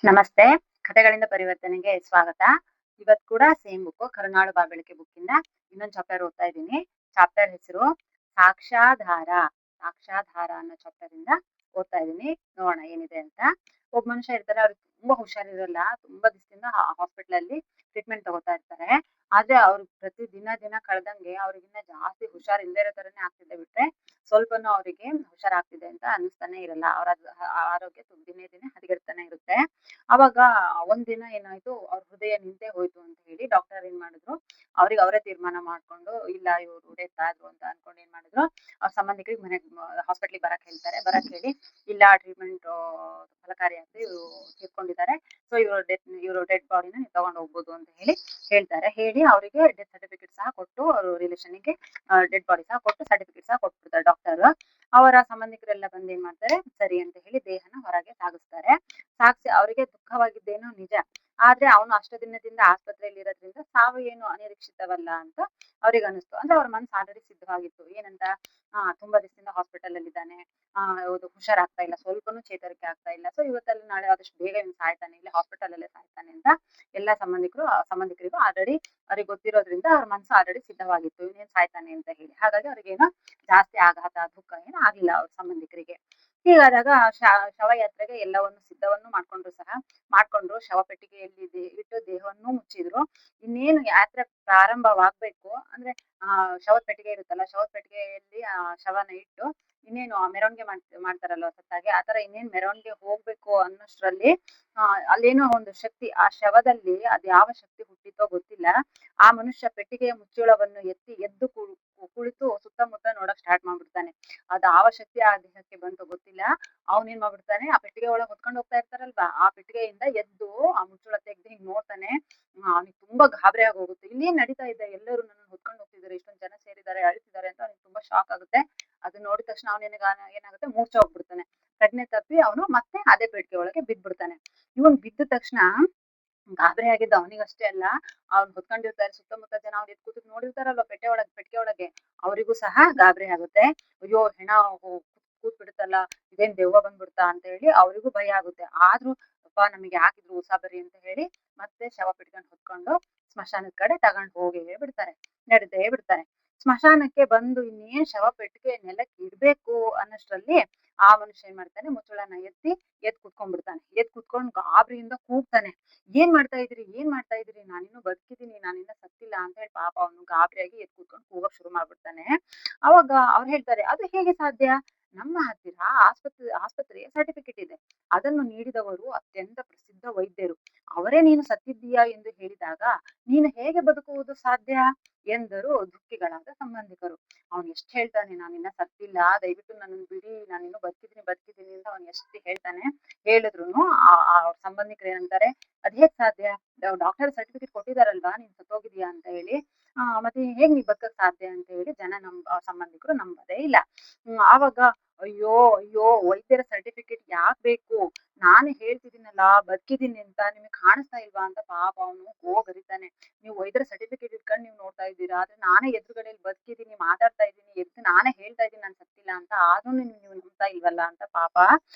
ನಮಸ್ತೆ. ಕಥೆಗಳಿಂದ ಪರಿವರ್ತನೆಗೆ ಸ್ವಾಗತ. ಇವತ್ತು ಕೂಡ ಸೇಮ್ ಬುಕ್ಕು ಕರುನಾಳು ಬಾ ಬೆಳಕೆ ಬುಕ್ಕಿಂದ ಇನ್ನೊಂದು ಚಾಪ್ಟರ್ ಓದ್ತಾ ಇದ್ದೀನಿ. ಚಾಪ್ಟರ್ ಹೆಸರು ಸಾಕ್ಷ್ಯಾಧಾರ. ಸಾಕ್ಷ್ಯಾಧಾರ ಅನ್ನೋ ಚಾಪ್ಟರ್ ಇಂದ ಓದ್ತಾ ಇದ್ದೀನಿ. ನೋಡೋಣ ಏನಿದೆ ಅಂತ. ಒಬ್ಬ ಮನುಷ್ಯ ಇರ್ತಾರೆ, ಅವ್ರಿಗೆ ತುಂಬಾ ಹುಷಾರಿರಲ್ಲ. ತುಂಬಾ ದಿವಸದಿಂದ ಹಾಸ್ಪಿಟಲ್ ಅಲ್ಲಿ ಟ್ರೀಟ್ಮೆಂಟ್ ತಗೋತಾ ಇರ್ತಾರೆ. ಆದ್ರೆ ಅವ್ರು ಪ್ರತಿ ದಿನ ಕಳೆದಂಗೆ ಅವ್ರಿಗಿನ್ನ ಜಾಸ್ತಿ ಹುಷಾರ್ ಇಲ್ದೇ ಇರೋ ತರನೇ ಆಗ್ತಿದೆ ಬಿಟ್ರೆ ಸ್ವಲ್ಪನೂ ಅವರಿಗೆ ಹುಷಾರಾಗ್ತಿದೆ ಅಂತ ಅನಿಸ್ತಾನೆ ಇರಲ್ಲ. ಅವರ ಆರೋಗ್ಯ ದಿನೇ ಹದಗೆಡ್ತಾನೆ ಇರುತ್ತೆ. ಅವಾಗ ಒಂದಿನ ಏನಾಯ್ತು, ಅವ್ರ ಹೃದಯ ನಿಂತೇ ಹೋಯ್ತು ಅಂತ ಹೇಳಿ ಡಾಕ್ಟರ್ ಏನ್ ಮಾಡಿದ್ರು, ಅವ್ರಿಗೆ ಅವರೇ ತೀರ್ಮಾನ ಮಾಡ್ಕೊಂಡು, ಇಲ್ಲ ಇವ್ರು ಡೆತ್ ಆದ್ರು ಅಂತ ಅನ್ಕೊಂಡು ಏನ್ ಮಾಡಿದ್ರು, ಅವ್ರ ಸಂಬಂಧಿಕರಿಗೆ ಮನೆಗ್ ಹಾಸ್ಪಿಟ್ಲಿಗೆ ಬರಕ್ ಹೇಳ್ತಾರೆ. ಬರಕ್ ಹೇಳಿ, ಇಲ್ಲ ಟ್ರೀಟ್ಮೆಂಟ್ ಫಲಕಾರಿ ಆಗ್ತದೆ, ಇವ್ರು ತೀರ್ಕೊಂಡಿದ್ದಾರೆ, ಸೊ ಇವ್ರು ಡೆಡ್ ಬಾಡಿನ ನೀವು ತಗೊಂಡು ಹೋಗ್ಬೋದು ಅಂತ ಹೇಳಿ ಹೇಳ್ತಾರೆ. ಹೇಳಿ ಅವರಿಗೆ ಡೆತ್ ಸರ್ಟಿಫಿಕೇಟ್ ಸಹ ಕೊಟ್ಟು, ಅವ್ರ ರಿಲೇಷನ್ಗೆ ಡೆಡ್ ಬಾಡಿ ಸಹ ಕೊಟ್ಟು ಸರ್ಟಿಫಿಕೇಟ್ ಸಹ ಕೊಟ್ಬಿಡ್ತಾರೆ ಡಾಕ್ಟರ್. ಅವರ ಸಂಬಂಧಿಕರೆಲ್ಲ ಬಂದು ಏನ್ ಮಾಡ್ತಾರೆ, ಸರಿ ಅಂತ ಹೇಳಿ ದೇಹನ ಹೊರಗೆ ಸಾಗಿಸ್ತಾರೆ. ಸಾಕ್ಸಿ ಅವರಿಗೆ ದುಃಖವಾಗಿದ್ದೇನೋ ನಿಜ. ಆದ್ರೆ ಅವನು ಅಷ್ಟು ದಿನದಿಂದ ಆಸ್ಪತ್ರೆಯಲ್ಲಿ ಇರೋದ್ರಿಂದ ಸಾವು ಏನು ಅನಿರೀಕ್ಷಿತವಲ್ಲ ಅಂತ ಅವ್ರಿಗೆ ಅನಿಸ್ತು. ಅಂದ್ರೆ ಅವ್ರ ಮನ್ಸು ಆಲ್ರೆಡಿ ಸಿದ್ಧವಾಗಿತ್ತು. ಏನಂತ, ತುಂಬಾ ದಿವಸದಿಂದ ಹಾಸ್ಪಿಟಲ್ ಅಲ್ಲಿ ಇದ್ದಾನೆ, ಹೌದು ಹುಷಾರಾಗ್ತಾ ಇಲ್ಲ, ಸ್ವಲ್ಪನೂ ಚೇತರಿಕೆ ಆಗ್ತಾ ಇಲ್ಲ, ಸೊ ಇವತ್ತಲ್ಲಿ ನಾಳೆ ಆದಷ್ಟು ಬೇಗ ಇವ್ನು ಸಾಯ್ತಾನೆ, ಇಲ್ಲಿ ಹಾಸ್ಪಿಟಲ್ ಅಲ್ಲೇ ಸಾಯ್ತಾನೆ ಅಂತ ಎಲ್ಲಾ ಸಂಬಂಧಿಕರಿಗೂ ಆಲ್ರೆಡಿ ಅವ್ರಿಗೆ ಗೊತ್ತಿರೋದ್ರಿಂದ ಅವ್ರ ಮನ್ಸು ಆಲ್ರೆಡಿ ಸಿದ್ಧವಾಗಿತ್ತು, ಇವನೇನ್ ಸಾಯ್ತಾನೆ ಅಂತ ಹೇಳಿ. ಹಾಗಾಗಿ ಅವ್ರಿಗೇನು ಜಾಸ್ತಿ ಆಘಾತ ದುಃಖ ಏನು ಆಗ್ಲಿಲ್ಲ ಅವ್ರ ಸಂಬಂಧಿಕರಿಗೆ. ಹೀಗಾದಾಗ ಶವಯಾತ್ರೆಗೆ ಎಲ್ಲವನ್ನು ಸಿದ್ಧವನ್ನು ಮಾಡ್ಕೊಂಡ್ರು. ಶವಪೆಟ್ಟಿಗೆಯಲ್ಲಿ ಇಟ್ಟು ದೇಹವನ್ನು ಮುಚ್ಚಿದ್ರು. ಇನ್ನೇನು ಯಾತ್ರೆ ಪ್ರಾರಂಭವಾಗ್ಬೇಕು ಅಂದ್ರೆ ಶವದ ಪೆಟ್ಟಿಗೆ ಇರುತ್ತಲ್ಲ, ಶವದ ಪೆಟ್ಟಿಗೆಯಲ್ಲಿ ಶವನ ಇಟ್ಟು ಇನ್ನೇನು ಮೆರವಣಿಗೆ ಮಾಡ್ತಾರಲ್ವ ಸತ್ತಾಗೆ, ಆತರ ಇನ್ನೇನು ಮೆರವಣಿಗೆ ಹೋಗ್ಬೇಕು ಅನ್ನೋಷ್ಟ್ರಲ್ಲಿ ಅಲ್ಲೇನೋ ಒಂದು ಶಕ್ತಿ ಆ ಶವದಲ್ಲಿ ಅದ್ ಯಾವ ಶಕ್ತಿ ಹುಟ್ಟಿತೋ ಗೊತ್ತಿಲ್ಲ. ಆ ಮನುಷ್ಯ ಪೆಟ್ಟಿಗೆಯ ಮುಚ್ಚುಳವನ್ನು ಎದ್ದು ಕುಳಿತು ಸುತ್ತಮುತ್ತ ನೋಡಕ್ ಸ್ಟಾರ್ಟ್ ಮಾಡ್ಬಿಡ್ತಾನೆ. ಅದ್ ಯಾವ ಶಕ್ತಿ ಆ ದೇಹಕ್ಕೆ ಬಂತು ಗೊತ್ತಿಲ್ಲ. ಅವ್ನೇನ್ ಮಾಡ್ಬಿಡ್ತಾನೆ, ಆ ಪೆಟ್ಟಿಗೆ ಒಳಗೆ ಹೊತ್ಕೊಂಡು ಹೋಗ್ತಾ ಇರ್ತಾರಲ್ವಾ, ಆ ಪೆಟ್ಟಿಗೆಯಿಂದ ಎದ್ದು ಆ ಮುಚ್ಚುಳ ತೆಗ್ದು ಹಿಂಗ್ ನೋಡ್ತಾನೆ. ಅವ್ನಿಗೆ ತುಂಬಾ ಗಾಬರಿ ಆಗಿ ಹೋಗುತ್ತೆ. ಇನ್ನೇನ್ ನಡೀತಾ ಇದೆ, ಎಲ್ಲರೂ ನನ್ನ ಹೊತ್ಕೊಂಡು ಹೋಗ್ತಿದ್ದಾರೆ, ಇಷ್ಟೊಂದ್ ಜನ ಸೇರಿದ್ದಾರೆ, ಅಳ್ತಿದ್ದಾರೆ ಅಂತ ಅವ್ನಿಗೆ ತುಂಬಾ ಶಾಕ್ ಆಗುತ್ತೆ. ಅದನ್ನ ನೋಡಿದ ತಕ್ಷಣ ಏನಾಗುತ್ತೆ, ಮೂರ್ಛೆ ಹೋಗ್ಬಿಡ್ತಾನೆ. ಪ್ರಜ್ಞೆ ತಪ್ಪಿ ಅವನು ಮತ್ತೆ ಅದೇ ಪೆಟ್ಟಿಗೆ ಒಳಗೆ ಬಿದ್ದ್ಬಿಡ್ತಾನೆ. ಇವನ್ ಬಿದ್ದ ತಕ್ಷಣ ಗಾಬರಿ ಆಗಿದ್ದ ಅವನಿಗಷ್ಟೇ ಅಲ್ಲ, ಅವ್ನ್ ಹೊತ್ಕೊಂಡಿರ್ತಾರೆ ಸುತ್ತಮುತ್ತ ಜನ ಅವ್ರು ಎದ್ದು ಕೂತು ನೋಡಿರ್ತಾರಲ್ವಾ ಪೆಟ್ಟಿಗೆ ಒಳಗೆ, ಅವರಿಗೂ ಸಹ ಗಾಬರಿ ಆಗುತ್ತೆ. ಅಯ್ಯೋ ಹೆಣ ಕೂತ್ ಬಿಡುತ್ತಲ್ಲ, ಇದೇನ್ ದೆವ್ವ ಬಂದ್ಬಿಡ್ತಾ ಅಂತ ಹೇಳಿ ಅವರಿಗೂ ಭಯ ಆಗುತ್ತೆ. ಆದ್ರೂ ಅಪ್ಪ ನಮಗೆ ಹಾಕಿದ್ರು ಉಸಾಬರಿ ಅಂತ ಹೇಳಿ ಮತ್ತೆ ಶವ ಪೆಟ್ಕೊಂಡು ಹೊತ್ಕೊಂಡು ಸ್ಮಶಾನದ ಕಡೆ ತಗೊಂಡು ನಡೆದೇ ಬಿಡ್ತಾರೆ. ಸ್ಮಶಾನಕ್ಕೆ ಬಂದು ಇನ್ನೇನ್ ಶವ ಪೆಟ್ಟಿಗೆ ನೆಲಕ್ಕೆ ಇಡ್ಬೇಕು ಅನ್ನೋಷ್ಟ್ರಲ್ಲಿ ಆ ಮನುಷ್ಯ ಏನ್ ಮಾಡ್ತಾನೆ, ಮುಚ್ಚಳನ ಎದ್ ಕುತ್ಕೊಂಡ್ಬಿಡ್ತಾನೆ. ಎದ್ ಕುತ್ಕೊಂಡು ಗಾಬರಿಯಿಂದ ಕೂಗ್ತಾನೆ, ಏನ್ ಮಾಡ್ತಾ ಇದ್ರಿ, ನಾನಿನ್ನು ಬದುಕಿದೀನಿ, ನಾನಿನ್ನ ಸತ್ತಿಲ್ಲ ಅಂತ ಹೇಳಿ ಪಾಪ ಅವನು ಗಾಬರಿಯಾಗಿ ಎದ್ ಕೂತ್ಕೊಂಡು ಕೂಗಕ್ ಶುರು ಮಾಡ್ಬಿಡ್ತಾನೆ. ಅವಾಗ ಅವ್ರು ಹೇಳ್ತಾರೆ, ಅದು ಹೇಗೆ ಸಾಧ್ಯ, ನಮ್ಮ ಹತ್ತಿರ ಆಸ್ಪತ್ರೆಯ ಸರ್ಟಿಫಿಕೇಟ್ ಇದೆ, ಅದನ್ನು ನೀಡಿದವರು ಅತ್ಯಂತ ಪ್ರಸಿದ್ಧ ವೈದ್ಯರು, ಅವರೇ ನೀನು ಸತ್ತಿದ್ದೀಯಾ ಎಂದು ಹೇಳಿದಾಗ ನೀನು ಹೇಗೆ ಬದುಕುವುದು ಸಾಧ್ಯ ಎಂದರು ದುಃಖಿಗಳಾದ ಸಂಬಂಧಿಕರು. ಅವ್ನು ಎಷ್ಟ್ ಹೇಳ್ತಾನೆ, ನಾನಿನ್ನ ಸತ್ತಿಲ್ಲ, ದಯವಿಟ್ಟು ನನ್ನನ್ನು ಬಿಡಿ, ನಾನಿನ್ನು ಬದುಕಿದೀನಿ ಅಂತ ಅವ್ನು ಎಷ್ಟು ಹೇಳ್ತಾನೆ. ಹೇಳಿದ್ರುನು ಅವ್ರ ಸಂಬಂಧಿಕರು ಏನಂತಾರೆ, ಅದ್ ಹೇಗ್ ಸಾಧ್ಯ, ಡಾಕ್ಟರ್ ಸರ್ಟಿಫಿಕೇಟ್ ಕೊಟ್ಟಿದಾರಲ್ವಾ ನೀನ್ ಸತ್ತೋಗಿದೀಯಾ ಅಂತ ಹೇಳಿ, ಮತ್ತೆ ಹೇಗ್ ನೀ ಬದುಕಕ್ ಸಾಧ್ಯ ಅಂತ ಹೇಳಿ ಅವ್ರ ಸಂಬಂಧಿಕರು ನಂಬದೇ ಇಲ್ಲ. ಆವಾಗ ಅಯ್ಯೋ ವೈದ್ಯರ ಸರ್ಟಿಫಿಕೇಟ್ ಯಾಕ್ ಬೇಕು, ನಾನು ಹೇಳ್ತಿದ್ದೀನಲ್ಲ ಬದುಕಿದೀನಿ ಅಂತ, ನಿಮಗೆ ಕಾಣಿಸ್ತಾ ಇಲ್ವಾ ಅಂತ ಪಾಪ ಅವನು ಗೋಗರಿತಾನೆ. ನೀವು ವೈದ್ಯರ ಸರ್ಟಿಫಿಕೇಟ್ ಇಟ್ಕೊಂಡು ನೀವು ನೋಡ್ತಾ ಇದ್ದೀರಾ, ಆದ್ರೆ ನಾನೇ ಎದುರುಗಡೆಯಲ್ಲಿ ಬದುಕಿದೀನಿ, ಮಾತಾಡ್ತಾ ಇದ್ದೀನಿ, ನಾನೇ ಹೇಳ್ತಾ ಇದ್ದೀನಿ ನಾನು ಸತ್ತಿಲ್ಲ ಅಂತ, ಆದ್ರೂ ನೀವು ನಂಬ್ತಾ ಇಲ್ವಲ್ಲ ಅಂತ ಪಾಪ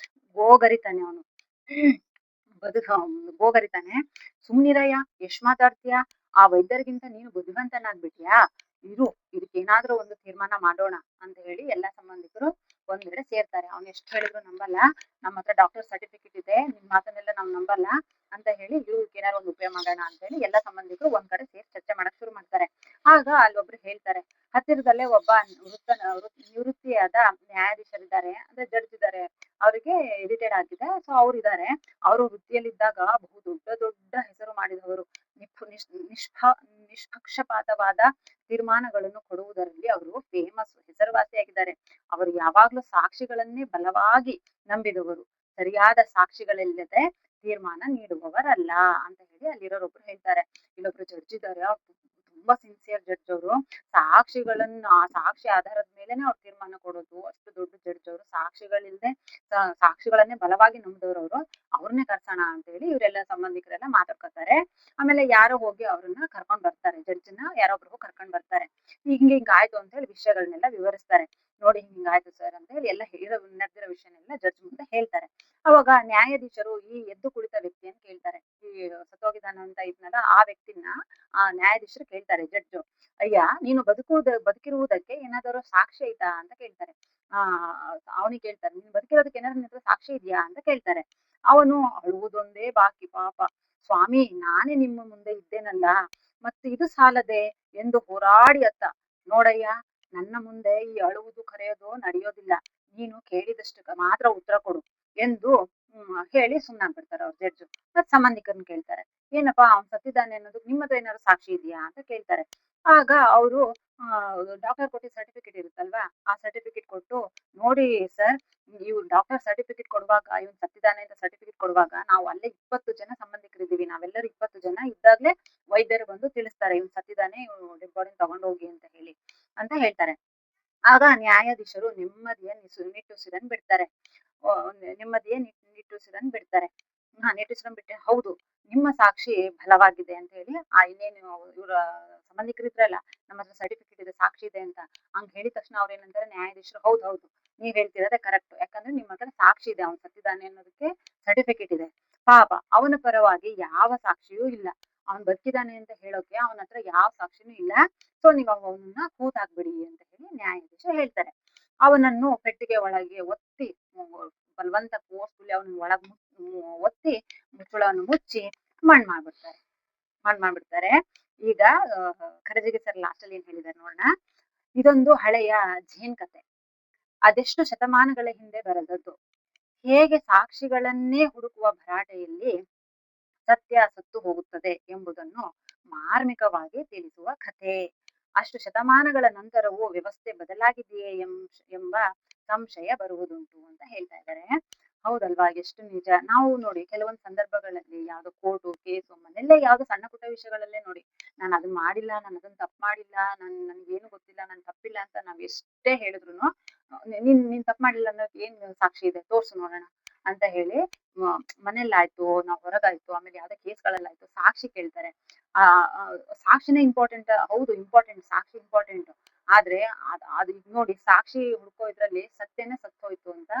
ಗೋಗರಿತಾನೆ ಅವನು. ಗೋಗರಿತಾನೆ, ಸುಮ್ನಿರಯ್ಯ, ಎಷ್ಟ್ ಮಾತಾಡ್ತೀಯಾ, ಆ ವೈದ್ಯರಿಗಿಂತ ನೀನು ಬುದ್ಧಿವಂತನಾಗ್ಬಿಟ್ಯಾ, ಇದಕ್ಕೇನಾದ್ರೂ ಒಂದು ತೀರ್ಮಾನ ಮಾಡೋಣ ಅಂತ ಹೇಳಿ ಎಲ್ಲಾ ಸಂಬಂಧಿಕರು ಒಂದೆಡೆ ಸೇರ್ತಾರೆ. ಅವ್ನು ಎಷ್ಟು ಹೇಳಿದ್ರು ನಂಬಲ್ಲ, ನಮ್ಮ ಹತ್ರ ಡಾಕ್ಟರ್ ಸರ್ಟಿಫಿಕೇಟ್ ಇದೆ, ನಿಮ್ ಮಾತನ್ನೆಲ್ಲ ನಾವ್ ನಂಬಲ್ಲ ಅಂತ ಹೇಳಿ ಇವ್ರಿಗೆ ಏನಾದ್ರು ಒಂದು ಉಪಯೋಗ ಮಾಡೋಣ ಅಂತ ಹೇಳಿ ಎಲ್ಲಾ ಸಂಬಂಧಿಕರು ಒಂದ್ ಕಡೆ ಸೇರಿ ಚರ್ಚೆ ಮಾಡಕ್ ಶುರು ಮಾಡ್ತಾರೆ. ಆಗ ಅಲ್ಲೊಬ್ರು ಹೇಳ್ತಾರೆ, ಹತ್ತಿರದಲ್ಲೇ ಒಬ್ಬ ನಿವೃತ್ತಿಯಾದ ನ್ಯಾಯಾಧೀಶರಿದ್ದಾರೆ, ಅಂದ್ರೆ ಜಡ್ಜ್ ಇದ್ದಾರೆ, ಅವ್ರಿಗೆ ರಿಟೈರ್ಡ್ ಆಗಿದೆ, ಸೊ ಅವ್ರು ಇದ್ದಾರೆ. ಅವರು ವೃತ್ತಿಯಲ್ಲಿದ್ದಾಗ ಬಹು ದೊಡ್ಡ ಹೆಸರು ಮಾಡಿದವರು, ನಿಷ್ಪಕ್ಷಪಾತವಾದ ತೀರ್ಮಾನಗಳನ್ನು ಕೊಡುವುದರಲ್ಲಿ ಅವರು ಫೇಮಸ್, ಹೆಸರುವಾಸಿಯಾಗಿದ್ದಾರೆ. ಅವರು ಯಾವಾಗ್ಲೂ ಸಾಕ್ಷಿಗಳನ್ನೇ ಬಲವಾಗಿ ನಂಬಿದವರು, ಸರಿಯಾದ ಸಾಕ್ಷಿಗಳಿಲ್ಲದೆ ತೀರ್ಮಾನ ನೀಡುವವರಲ್ಲ ಅಂತ ಹೇಳಿ ಅಲ್ಲಿರೋರೊಬ್ರು ಹೇಳ್ತಾರೆ. ಇಲ್ಲೊಬ್ರು ಜಡ್ಜ್ ಇದ್ದಾರೆ, ಅವ್ರು ತುಂಬಾ ಸಿನ್ಸಿಯರ್ ಜಡ್ಜ್ ಅವರು, ಸಾಕ್ಷಿ ಆಧಾರದ ಮೇಲೆನೆ ಅವ್ರು ತೀರ್ಮಾನ ಕೊಡೋದು, ಅಷ್ಟು ದೊಡ್ಡ ಜಡ್ಜ್ ಅವರು, ಸಾಕ್ಷಿಗಳನ್ನೇ ಬಲವಾಗಿ ನಂಬಿದವರು ಅವರು, ಅವ್ರನ್ನೇ ಕರ್ಸೋಣ ಅಂತ ಹೇಳಿ ಇವರೆಲ್ಲ ಸಂಬಂಧಿಕರೆಲ್ಲ ಮಾತಾಡ್ಕೊತಾರೆ. ಆಮೇಲೆ ಯಾರೋ ಹೋಗಿ ಅವ್ರನ್ನ ಕರ್ಕೊಂಡ್ ಬರ್ತಾರೆ, ಜಡ್ಜ್ನ ಯಾರೊಬ್ರು ಕರ್ಕೊಂಡ್ ಬರ್ತಾರೆ. ಹಿಂಗ ಆಯ್ತು ಅಂತ ಹೇಳಿ ವಿಷಯಗಳನ್ನೆಲ್ಲ ವಿವರಿಸ್ತಾರೆ. ನೋಡಿ ಹಿಂಗಾಯ್ತು ಸರ್ ಅಂತ ಹೇಳಿ ಎಲ್ಲ ನಡೆದಿರೋ ವಿಷಯನೆಲ್ಲ ಜಡ್ಜ್ ಮುಂದೆ ಹೇಳ್ತಾರೆ. ಅವಾಗ ನ್ಯಾಯಾಧೀಶರು ಈ ಎದ್ದು ಕುಳಿತ ವ್ಯಕ್ತಿಯನ್ನು ಕೇಳ್ತಾರೆ. ಈ ಸತ್ತೋಗಿದ್ದಾನೆ ಅಂತ ಇದ್ನಲ್ಲ ಆ ವ್ಯಕ್ತಿನ ಆ ನ್ಯಾಯಾಧೀಶರು ಕೇಳ್ತಾರೆ ಜಡ್ಜ್. ಅಯ್ಯ ನೀನು ಬದುಕಿರುವುದಕ್ಕೆ ಏನಾದರೂ ಸಾಕ್ಷಿ ಐತಾ ಅಂತ ಕೇಳ್ತಾರೆ. ಆ ಅವನಿಗೆ ಕೇಳ್ತಾರೆ, ನೀನು ಬದುಕಿರೋದಕ್ಕೆ ಏನಾದ್ರು ನಿನ್ನ ಹತ್ರ ಸಾಕ್ಷಿ ಇದೆಯಾ ಅಂತ ಕೇಳ್ತಾರೆ. ಅವನು ಅಳುವುದೊಂದೇ ಬಾಕಿ ಪಾಪ. ಸ್ವಾಮಿ ನಾನೇ ನಿಮ್ಮ ಮುಂದೆ ಇದ್ದೇನಲ್ಲ, ಮತ್ತು ಇದು ಸಾಲದೆ ಎಂದು ಹೋರಾಡಿ ಅತ್ತ. ನೋಡಯ್ಯ, ನನ್ನ ಮುಂದೆ ಈ ಅಳುವುದು ಕರೆಯೋದು ನಡೆಯೋದಿಲ್ಲ. ನೀನು ಕೇಳಿದಷ್ಟು ಮಾತ್ರ ಉತ್ತರ ಕೊಡು ಎಂದು ಹೇಳಿ ಸುಮ್ನಾಗ್ಬಿಡ್ತಾರೆ ಅವ್ರು ಜಡ್ಜ್. ಮತ್ ಸಂಬಂಧಿಕರನ್ನ ಕೇಳ್ತಾರೆ, ಏನಪ್ಪಾ ಅವ್ನ್ ಸತ್ತಿದ್ದಾನೆ ಅನ್ನೋದಕ್ಕೆ ನಿಮ್ಮ ಹತ್ರ ಏನಾದ್ರು ಸಾಕ್ಷಿ ಇದೆಯಾ ಅಂತ ಕೇಳ್ತಾರೆ. ಆಗ ಅವರು ಡಾಕ್ಟರ್ ಕೊಟ್ಟಿದ್ದ ಸರ್ಟಿಫಿಕೇಟ್ ಇರುತ್ತಲ್ವಾ, ಆ ಸರ್ಟಿಫಿಕೇಟ್ ಕೊಟ್ಟು, ನೋಡಿ ಸರ್, ಇವ್ ಡಾಕ್ಟರ್ ಸರ್ಟಿಫಿಕೇಟ್ ಕೊಡುವಾಗ, ಇವ್ನು ಸತ್ತಿದ್ದಾನೆ ಅಂತ ಸರ್ಟಿಫಿಕೇಟ್ ಕೊಡುವಾಗ ನಾವು ಅಲ್ಲೇ 20 ಜನ ಸಂಬಂಧಿಕರಿದ್ದೀವಿ. ನಾವೆಲ್ಲರೂ 20 ಜನ ಇದ್ದಾಗ್ಲೇ ವೈದ್ಯರು ಬಂದು ತಿಳಿಸ್ತಾರೆ, ಇವ್ನು ಸತ್ತಿದ್ದಾನೆ, ಇವ್ನು ಡೆಡ್ ಬಾಡಿನ ತಗೊಂಡೋಗಿ ಅಂತ ಹೇಳಿ ಅಂತ ಹೇಳ್ತಾರೆ. ಆಗ ನ್ಯಾಯಾಧೀಶರು ನೆಮ್ಮದಿಯ ನಿಟ್ಟುಸಿರನ್ನು ಬಿಡ್ತಾರೆ. ನೆಮ್ಮದಿಯ ನಿಟ್ಟುಸಿರನ್ನು ಬಿಡ್ತಾರೆ. ನಿಟ್ಟುಸಿರನ್ನು ಬಿಟ್ಟೆ, ಹೌದು ನಿಮ್ಮ ಸಾಕ್ಷಿ ಬಲವಾಗಿದೆ ಅಂತ ಹೇಳಿ ಇನ್ನೇನು ಇವರ ಸಂಬಂಧಿಕರಿದ್ರಲ್ಲ, ನಮ್ಮ ಹತ್ರ ಸರ್ಟಿಫಿಕೇಟ್ ಇದೆ, ಸಾಕ್ಷಿ ಇದೆ ಅಂತ ಹಂಗ್ ಹೇಳಿದ ತಕ್ಷಣ ಅವ್ರ ಏನಂತಾರೆ, ನ್ಯಾಯಾಧೀಶರು, ಹೌದು ಹೌದು ನೀವ್ ಹೇಳ್ತಿರೋದೇ ಕರೆಕ್ಟ್, ಯಾಕಂದ್ರೆ ನಿಮ್ಮ ಹತ್ರ ಸಾಕ್ಷಿ ಇದೆ, ಅವ್ನು ಸತ್ತಿದ್ದಾನೆ ಅನ್ನೋದಕ್ಕೆ ಸರ್ಟಿಫಿಕೇಟ್ ಇದೆ. ಪಾಪ ಅವನ ಪರವಾಗಿ ಯಾವ ಸಾಕ್ಷಿಯೂ ಇಲ್ಲ, ಅವ್ನು ಬದುಕಿದ್ದಾನೆ ಅಂತ ಹೇಳೋಕೆ ಅವನ ಹತ್ರ ಯಾವ ಸಾಕ್ಷಿನೂ ಇಲ್ಲ. ಸೊ ನೀವು ಅವನನ್ನ ಕೂತಾಕ್ಬಿಡಿ ಅಂತ ಹೇಳಿ ನ್ಯಾಯಾಧೀಶ ಹೇಳ್ತಾರೆ. ಅವನನ್ನು ಪೆಟ್ಟಿಗೆ ಒಳಗೆ ಒತ್ತಿ, ಬಲವಂತ ಫೋರ್ಸ್ಫುಲಿ ಅವನನ್ನ ಒಳಗ್ ಒತ್ತಿ ಮುಚ್ಚಳವನ್ನು ಮುಚ್ಚಿ ಮಣ್ಣ್ ಮಾಡ್ಬಿಡ್ತಾರೆ. ಈಗ ಕರಜಿಗೆ ಸರ್ ಲಾಸ್ಟ್ ಅಲ್ಲಿ ಏನ್ ಹೇಳಿದಾರೆ ನೋಡೋಣ. ಇದೊಂದು ಹಳೆಯ ಜೇನ್ ಕತೆ. ಅದೆಷ್ಟು ಶತಮಾನಗಳ ಹಿಂದೆ ಬರೆದದ್ದು. ಹೇಗೆ ಸಾಕ್ಷಿಗಳನ್ನೇ ಹುಡುಕುವ ಭರಾಟೆಯಲ್ಲಿ ಸತ್ಯ ಸತ್ತು ಹೋಗುತ್ತದೆ ಎಂಬುದನ್ನು ಮಾರ್ಮಿಕವಾಗಿ ತಿಳಿಸುವ ಕಥೆ. ಅಷ್ಟು ಶತಮಾನಗಳ ನಂತರವೂ ವ್ಯವಸ್ಥೆ ಬದಲಾಗಿದೆಯೇ ಎಂಬ ಸಂಶಯ ಬರುವುದುಂಟು ಅಂತ ಹೇಳ್ತಾ ಇದ್ದಾರೆ. ಹೌದಲ್ವಾ, ಎಷ್ಟು ನಿಜ. ನಾವು ನೋಡಿ ಕೆಲವೊಂದು ಸಂದರ್ಭಗಳಲ್ಲಿ ಯಾವ್ದೋ ಕೋರ್ಟು ಕೇಸು ಮನೆಯಲ್ಲೇ ಯಾವ್ದೋ ಸಣ್ಣ ಪುಟ್ಟ ವಿಷಯಗಳಲ್ಲೇ ನೋಡಿ, ನಾನು ಅದನ್ನ ಮಾಡಿಲ್ಲ, ನಾನು ಅದನ್ನ ತಪ್ಪು ಮಾಡಿಲ್ಲ, ನನ್ಗೇನು ಗೊತ್ತಿಲ್ಲ, ನನ್ ತಪ್ಪಿಲ್ಲ ಅಂತ ನಾವ್ ಎಷ್ಟೇ ಹೇಳಿದ್ರು, ನೀನ್ ತಪ್ಪು ಮಾಡಿಲ್ಲ ಅನ್ನೋದು ಏನ್ ಸಾಕ್ಷಿ ಇದೆ ತೋರ್ಸು ನೋಡೋಣ ಅಂತ ಹೇಳಿ ಮನೇಲಾಯ್ತು, ನಾವ್ ಹೊರಗಾಯ್ತು, ಆಮೇಲೆ ಯಾವ್ದೋ ಕೇಸ್ಗಳಲ್ಲಾಯ್ತು ಸಾಕ್ಷಿ ಕೇಳ್ತಾರೆ. ಆ ಸಾಕ್ಷಿನೇ ಇಂಪಾರ್ಟೆಂಟ್. ಹೌದು ಇಂಪಾರ್ಟೆಂಟ್, ಸಾಕ್ಷಿ ಇಂಪಾರ್ಟೆಂಟ್. ಆದ್ರೆ ಅದು ಈಗ ನೋಡಿ, ಸಾಕ್ಷಿ ಹುಡ್ಕೋ ಇದ್ರಲ್ಲಿ ಸತ್ಯನೇ ಸತ್ತೋಯ್ತು ಅಂತ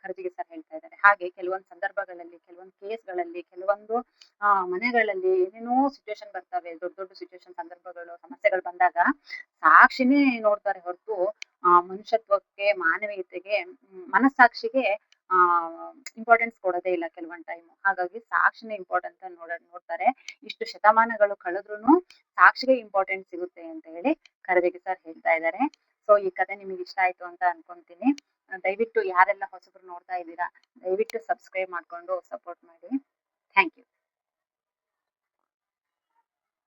ಖರ್ಜಿಗೆ ಸರ್ ಹೇಳ್ತಾ ಇದ್ದಾರೆ. ಹಾಗೆ ಕೆಲವೊಂದು ಸಂದರ್ಭಗಳಲ್ಲಿ, ಕೆಲವೊಂದು ಕೇಸ್ಗಳಲ್ಲಿ, ಕೆಲವೊಂದು ಮನೆಗಳಲ್ಲಿ ಏನೇನೋ ಸಿಚುವೇಶನ್ ಬರ್ತವೆ, ದೊಡ್ಡ ದೊಡ್ಡ ಸಿಚುವೇಶನ್, ಸಂದರ್ಭಗಳು, ಸಮಸ್ಯೆಗಳು ಬಂದಾಗ ಸಾಕ್ಷಿನೇ ನೋಡ್ತಾರೆ ಹೊರತು ಮನುಷ್ಯತ್ವಕ್ಕೆ, ಮಾನವೀಯತೆಗೆ, ಮನಸ್ಸಾಕ್ಷಿಗೆ ಇಂಪಾರ್ಟೆನ್ಸ್ ಕೊಡೋದೇ ಇಲ್ಲ ಕೆಲವೊಂದ್ ಟೈಮ್. ಹಾಗಾಗಿ ಸಾಕ್ಷಿನೇ ಇಂಪಾರ್ಟೆಂಟ್ ಅಂತ ನೋಡ್ತಾರೆ. ಇಷ್ಟು ಶತಮಾನಗಳು ಕಳೆದ್ರುನು ಸಾಕ್ಷಿಗೆ ಇಂಪಾರ್ಟೆಂಟ್ ಸಿಗುತ್ತೆ ಅಂತ ಹೇಳಿ ಕರದಿಗೆ ಸರ್ ಹೇಳ್ತಾ ಇದ್ದಾರೆ. ಸೊ ಈ ಕಥೆ ನಿಮಗೆ ಇಷ್ಟ ಆಯ್ತು ಅಂತ ಅನ್ಕೊಂತೀನಿ. ದಯವಿಟ್ಟು ಯಾರೆಲ್ಲ ಹೊಸಬ್ರು ನೋಡ್ತಾ ಇದ್ದೀರಾ, ದಯವಿಟ್ಟು ಸಬ್ಸ್ಕ್ರೈಬ್ ಮಾಡ್ಕೊಂಡು ಸಪೋರ್ಟ್ ಮಾಡಿ.